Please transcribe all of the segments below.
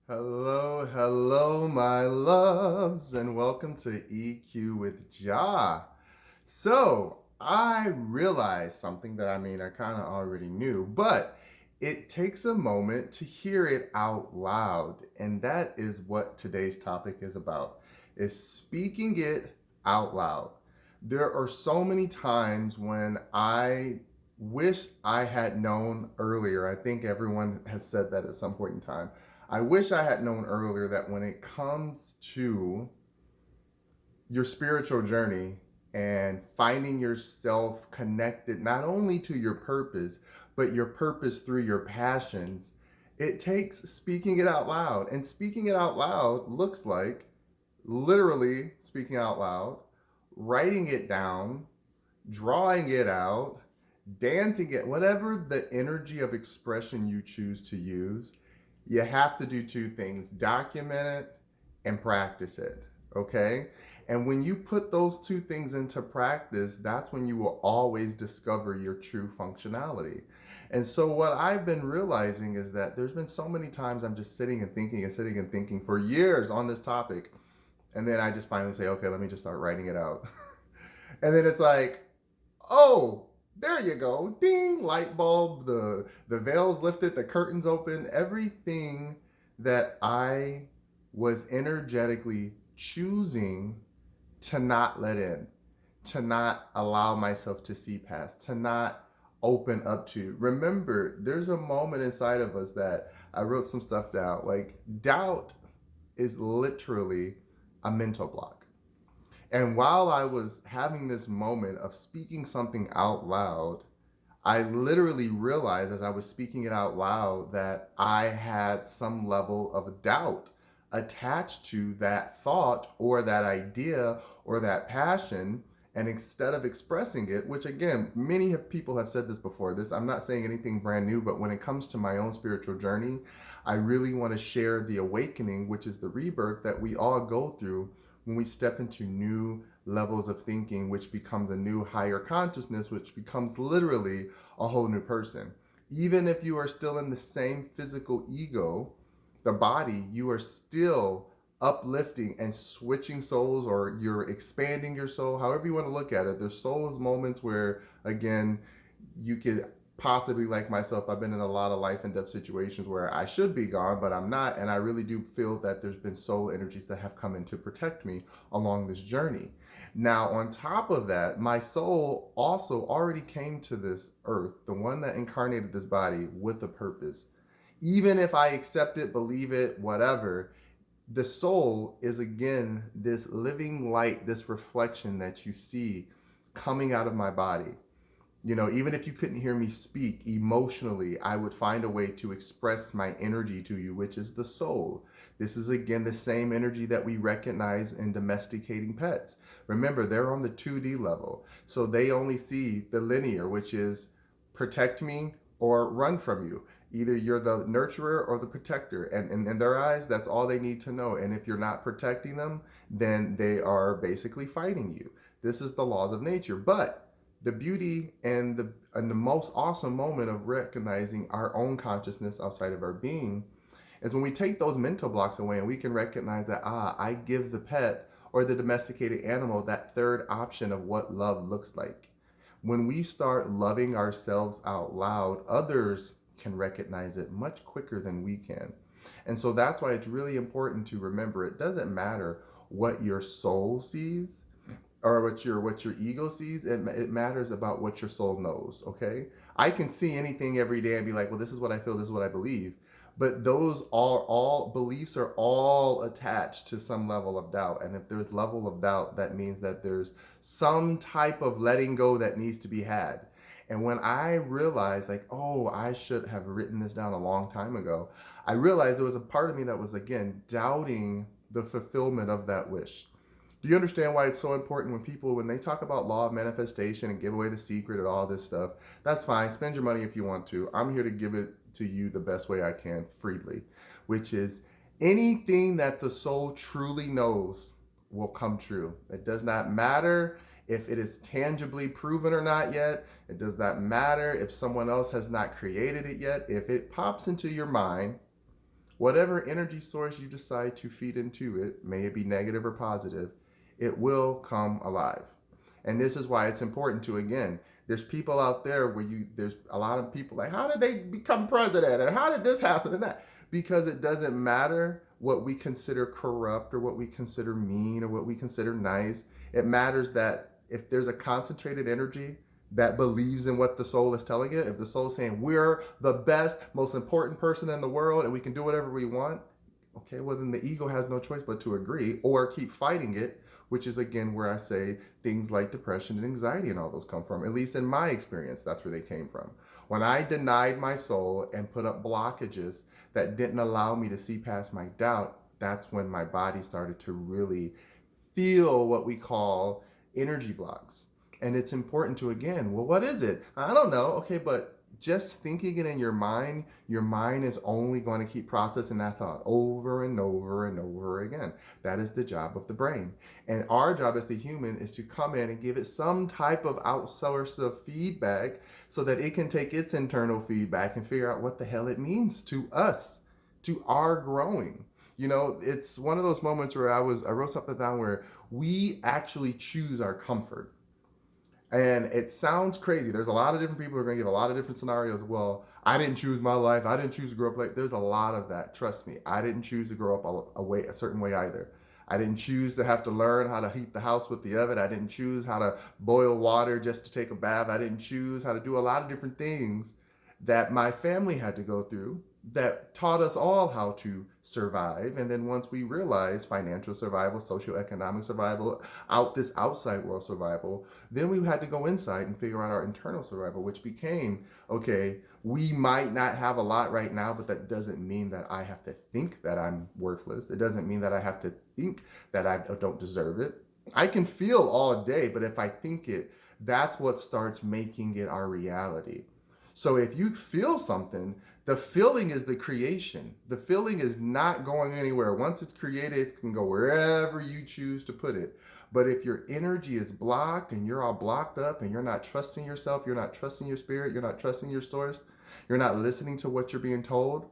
Hello, hello, my loves, and welcome to EQ with Jah. So, I realized something that I kind of already knew, but it takes a moment to hear it out loud, and that is what today's topic is about, is speaking it out loud. There are so many times when I wish I had known earlier. I think everyone has said that at some point in time. I wish I had known earlier that when it comes to your spiritual journey and finding yourself connected not only to your purpose, but your purpose through your passions, it takes speaking it out loud. And speaking it out loud looks like literally speaking out loud, writing it down, drawing it out, dancing it, whatever the energy of expression you choose to use. You have to do two things: document it and practice it. Okay? And when you put those two things into practice, that's when you will always discover your true functionality. And so, what I've been realizing is that there's been so many times I'm just sitting and thinking and sitting and thinking for years on this topic. And then I just finally say, okay, let me just start writing it out. And then it's like, oh, there you go. Ding, light bulb, the veil's lifted, the curtains open, everything that I was energetically choosing to not let in, to not allow myself to see past, to not open up to. Remember, there's a moment inside of us that I wrote some stuff down. Like, doubt is literally a mental block. And while I was having this moment of speaking something out loud, I literally realized as I was speaking it out loud that I had some level of doubt attached to that thought or that idea or that passion. And instead of expressing it, which again, many people have said this before, this, I'm not saying anything brand new, but when it comes to my own spiritual journey, I really want to share the awakening, which is the rebirth that we all go through when we step into new levels of thinking, which becomes a new higher consciousness, which becomes literally a whole new person. Even if you are still in the same physical ego, the body, you are still uplifting and switching souls, or you're expanding your soul, however you want to look at it. There's souls moments where, again, you could possibly, like myself, I've been in a lot of life and death situations where I should be gone, but I'm not. And I really do feel that there's been soul energies that have come in to protect me along this journey. Now, on top of that, my soul also already came to this earth, the one that incarnated this body, with a purpose. Even if I accept it, believe it, whatever, the soul is again this living light, this reflection that you see coming out of my body. You know, even if you couldn't hear me speak emotionally, I would find a way to express my energy to you, which is the soul. This is again the same energy that we recognize in domesticating pets. Remember, they're on the 2D level. So they only see the linear, which is protect me or run from you. Either you're the nurturer or the protector. And in their eyes, that's all they need to know. And if you're not protecting them, then they are basically fighting you. This is the laws of nature. But the beauty and the most awesome moment of recognizing our own consciousness outside of our being is when we take those mental blocks away and we can recognize that, I give the pet or the domesticated animal that third option of what love looks like. When we start loving ourselves out loud, others can recognize it much quicker than we can. And so that's why it's really important to remember, it doesn't matter what your soul sees or what your ego sees. It matters about what your soul knows. Okay, I can see anything every day and be like, well, this is what I feel, this is what I believe, but those all beliefs are all attached to some level of doubt. And if there's level of doubt, that means that there's some type of letting go that needs to be had. And when I realized, like, oh, I should have written this down a long time ago, I realized there was a part of me that was, again, doubting the fulfillment of that wish. Do you understand why it's so important when people, when they talk about law of manifestation and give away the secret and all this stuff? That's fine. Spend your money if you want to. I'm here to give it to you the best way I can, freely, which is anything that the soul truly knows will come true. It does not matter if it is tangibly proven or not yet. It does not matter if someone else has not created it yet. If it pops into your mind, whatever energy source you decide to feed into it, may it be negative or positive, it will come alive. And this is why it's important to, again, there's people out there where there's a lot of people like, how did they become president? And how did this happen and that? Because it doesn't matter what we consider corrupt or what we consider mean or what we consider nice. It matters that if there's a concentrated energy that believes in what the soul is telling it, if the soul is saying we're the best, most important person in the world and we can do whatever we want, okay, well then the ego has no choice but to agree or keep fighting it, which is again where I say things like depression and anxiety and all those come from. At least in my experience, that's where they came from. When I denied my soul and put up blockages that didn't allow me to see past my doubt, that's when my body started to really feel what we call energy blocks. And it's important to, again, well, what is it? I don't know. Okay, but just thinking it in your mind is only going to keep processing that thought over and over and over again. That is the job of the brain. And our job as the human is to come in and give it some type of outsource of feedback so that it can take its internal feedback and figure out what the hell it means to us, to our growing. You know, it's one of those moments where I wrote something down where we actually choose our comfort. And it sounds crazy. There's a lot of different people who are going to give a lot of different scenarios. Well, I didn't choose my life. I didn't choose to grow up like. There's a lot of that. Trust me. I didn't choose to grow up a certain way either. I didn't choose to have to learn how to heat the house with the oven. I didn't choose how to boil water just to take a bath. I didn't choose how to do a lot of different things that my family had to go through that taught us all how to survive. And then once we realized financial survival, socioeconomic survival, this outside world survival, then we had to go inside and figure out our internal survival, which became, okay, we might not have a lot right now, but that doesn't mean that I have to think that I'm worthless. It doesn't mean that I have to think that I don't deserve it. I can feel all day, but if I think it, that's what starts making it our reality. So if you feel something, the feeling is the creation. The feeling is not going anywhere. Once it's created, it can go wherever you choose to put it. But if your energy is blocked and you're all blocked up and you're not trusting yourself, you're not trusting your spirit, you're not trusting your source, you're not listening to what you're being told,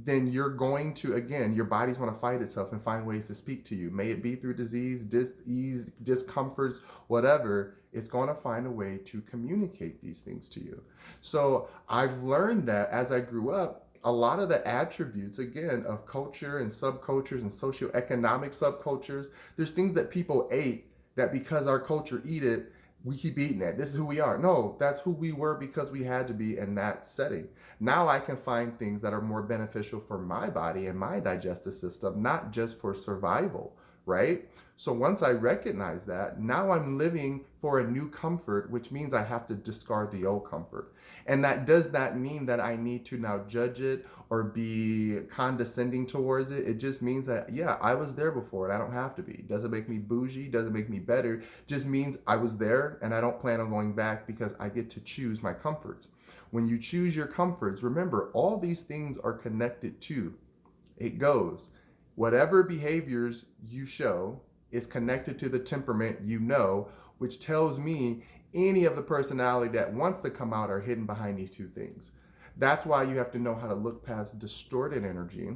then you're going to, again, your body's going to fight itself and find ways to speak to you. May it be through disease, dis-ease, discomforts, whatever, it's going to find a way to communicate these things to you. So I've learned that as I grew up, a lot of the attributes, again, of culture and subcultures and socioeconomic subcultures, there's things that people ate that because our culture eat it, we keep eating it. This is who we are. No, that's who we were because we had to be in that setting. Now I can find things that are more beneficial for my body and my digestive system, not just for survival, right? So once I recognize that, now I'm living for a new comfort, which means I have to discard the old comfort. And that does not mean that I need to now judge it or be condescending towards it. It just means that, yeah, I was there before and I don't have to be. It doesn't make me bougie, doesn't make me better. It just means I was there and I don't plan on going back because I get to choose my comforts. When you choose your comforts, remember, all these things are connected to. It goes, whatever behaviors you show is connected to the temperament you know, which tells me any of the personality that wants to come out are hidden behind these two things. That's why you have to know how to look past distorted energy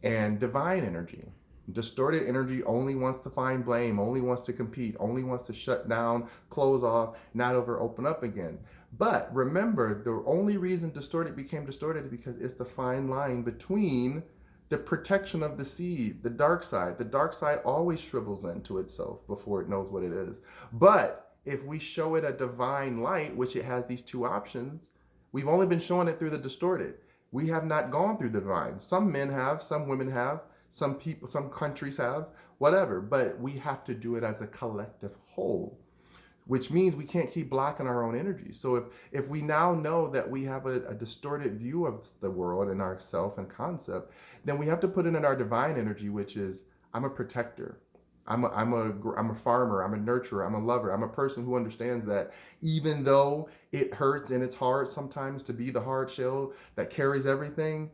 and divine energy. Distorted energy only wants to find blame, only wants to compete, only wants to shut down, close off, not over open up again. But remember, the only reason distorted became distorted is because it's the fine line between the protection of the seed, the dark side. The dark side always shrivels into itself before it knows what it is. But if we show it a divine light, which it has these two options, we've only been showing it through the distorted. We have not gone through the divine. Some men have, some women have, some people, some countries have, whatever. But we have to do it as a collective whole, which means we can't keep blocking our own energy. So if we now know that we have a distorted view of the world and our self and concept, then we have to put it in our divine energy, which is, I'm a protector. I'm a farmer, I'm a nurturer, I'm a lover. I'm a person who understands that even though it hurts and it's hard sometimes to be the hard shell that carries everything,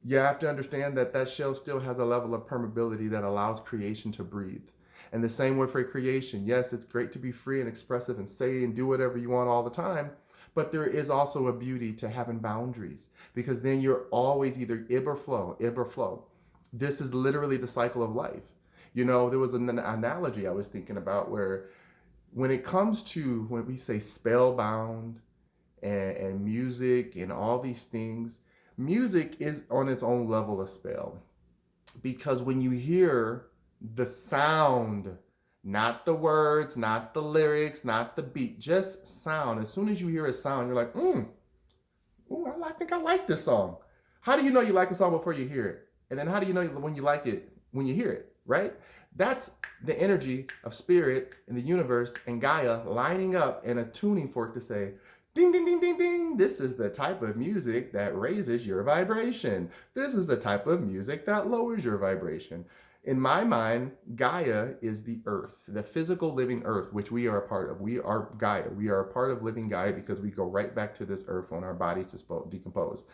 you have to understand that that shell still has a level of permeability that allows creation to breathe. And the same way for creation. Yes, it's great to be free and expressive and say and do whatever you want all the time. But there is also a beauty to having boundaries, because then you're always either ib or flow, ib or flow. This is literally the cycle of life. You know, there was an analogy I was thinking about where when it comes to when we say spellbound and music and all these things, music is on its own level of spell. Because when you hear the sound, not the words, not the lyrics, not the beat, just sound. As soon as you hear a sound, you're like, I think I like this song. How do you know you like a song before you hear it? And then how do you know when you like it when you hear it, right? That's the energy of spirit and the universe and Gaia lining up and a tuning fork to say, ding, ding, ding, ding, ding. This is the type of music that raises your vibration. This is the type of music that lowers your vibration. In my mind, Gaia is the earth, the physical living earth, which we are a part of. We are Gaia. We are a part of living Gaia because we go right back to this earth when our bodies decompose.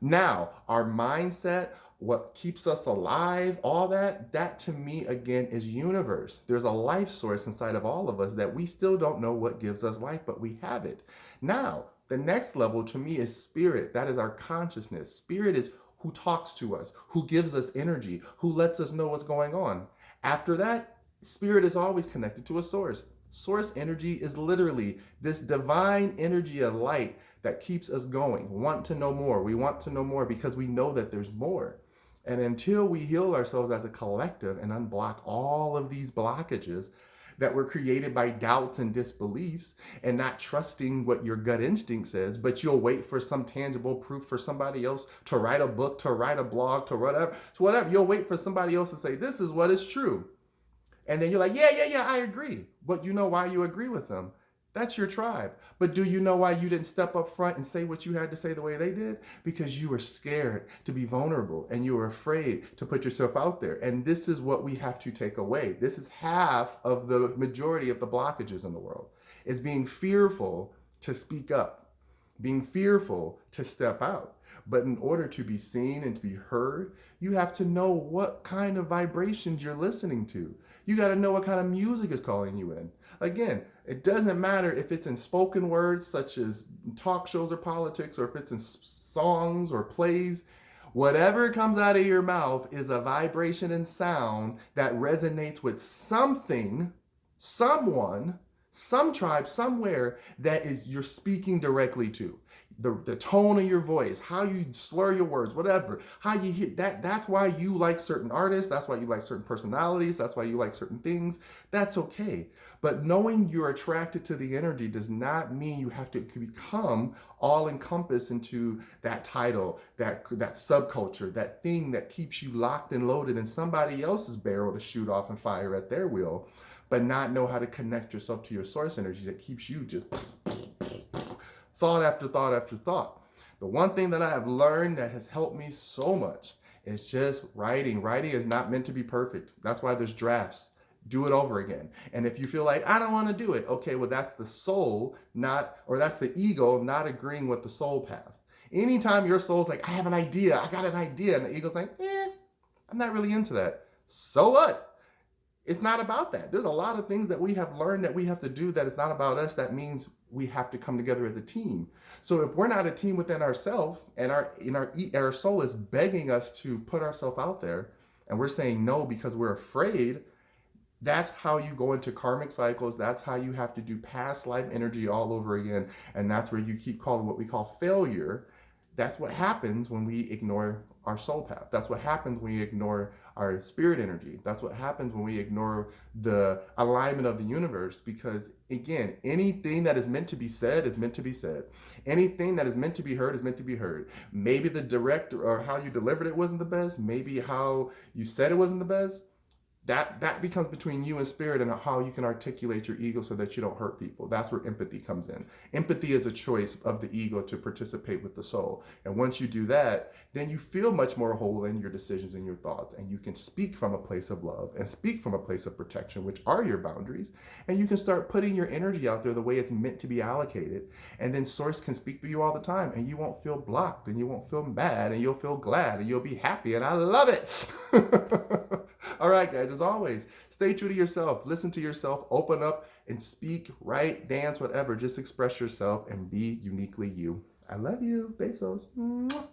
Now, our mindset, what keeps us alive, all that to me, again, is universe. There's a life source inside of all of us that we still don't know what gives us life, but we have it. Now, the next level to me is spirit. That is our consciousness. Spirit is who talks to us, who gives us energy, who lets us know what's going on. After that, spirit is always connected to a source. Source energy is literally this divine energy of light that keeps us going. Want to know more. We want to know more because we know that there's more. And until we heal ourselves as a collective and unblock all of these blockages that were created by doubts and disbeliefs and not trusting what your gut instinct says, but you'll wait for some tangible proof for somebody else to write a book, to write a blog, to whatever. You'll wait for somebody else to say, this is what is true. And then you're like, yeah, I agree. But you know why you agree with them. That's your tribe. But do you know why you didn't step up front and say what you had to say the way they did? Because you were scared to be vulnerable and you were afraid to put yourself out there. And this is what we have to take away. This is half of the majority of the blockages in the world, is being fearful to speak up, being fearful to step out. But in order to be seen and to be heard, you have to know what kind of vibrations you're listening to. You got to know what kind of music is calling you in. Again, it doesn't matter if it's in spoken words such as talk shows or politics, or if it's in songs or plays. Whatever comes out of your mouth is a vibration and sound that resonates with something, someone, some tribe, somewhere that is you're speaking directly to. The tone of your voice, how you slur your words, whatever, how you hear that. That's why you like certain artists. That's why you like certain personalities. That's why you like certain things. That's okay. But knowing you're attracted to the energy does not mean you have to become all encompassed into that title, that subculture, that thing that keeps you locked and loaded in somebody else's barrel to shoot off and fire at their will, but not know how to connect yourself to your source energy that keeps you just thought after thought after thought. The one thing that I have learned that has helped me so much is just writing. Writing is not meant to be perfect. That's why there's drafts. Do it over again. And if you feel like, I don't want to do it, okay, well, that's the soul, that's the ego not agreeing with the soul path. Anytime your soul's like, I have an idea, I got an idea, and the ego's like, I'm not really into that. So what? It's not about that. There's a lot of things that we have learned that we have to do that is not about us. That means we have to come together as a team. So if we're not a team within ourselves and our soul is begging us to put ourselves out there and we're saying no because we're afraid, that's how you go into karmic cycles. That's how you have to do past life energy all over again. And that's where you keep calling what we call failure. That's what happens when we ignore our soul path. That's what happens when we ignore our spirit energy. That's what happens when we ignore the alignment of the universe. Because again, anything that is meant to be said is meant to be said. Anything that is meant to be heard is meant to be heard. Maybe the direct or how you delivered it wasn't the best. Maybe how you said it wasn't the best. That becomes between you and spirit and how you can articulate your ego so that you don't hurt people. That's where empathy comes in. Empathy is a choice of the ego to participate with the soul. And once you do that, then you feel much more whole in your decisions and your thoughts. And you can speak from a place of love and speak from a place of protection, which are your boundaries. And you can start putting your energy out there the way it's meant to be allocated. And then source can speak for you all the time. And you won't feel blocked and you won't feel mad and you'll feel glad and you'll be happy. And I love it. All right, guys, as always, stay true to yourself. Listen to yourself. Open up and speak, write, dance, whatever. Just express yourself and be uniquely you. I love you. Besos. Mwah.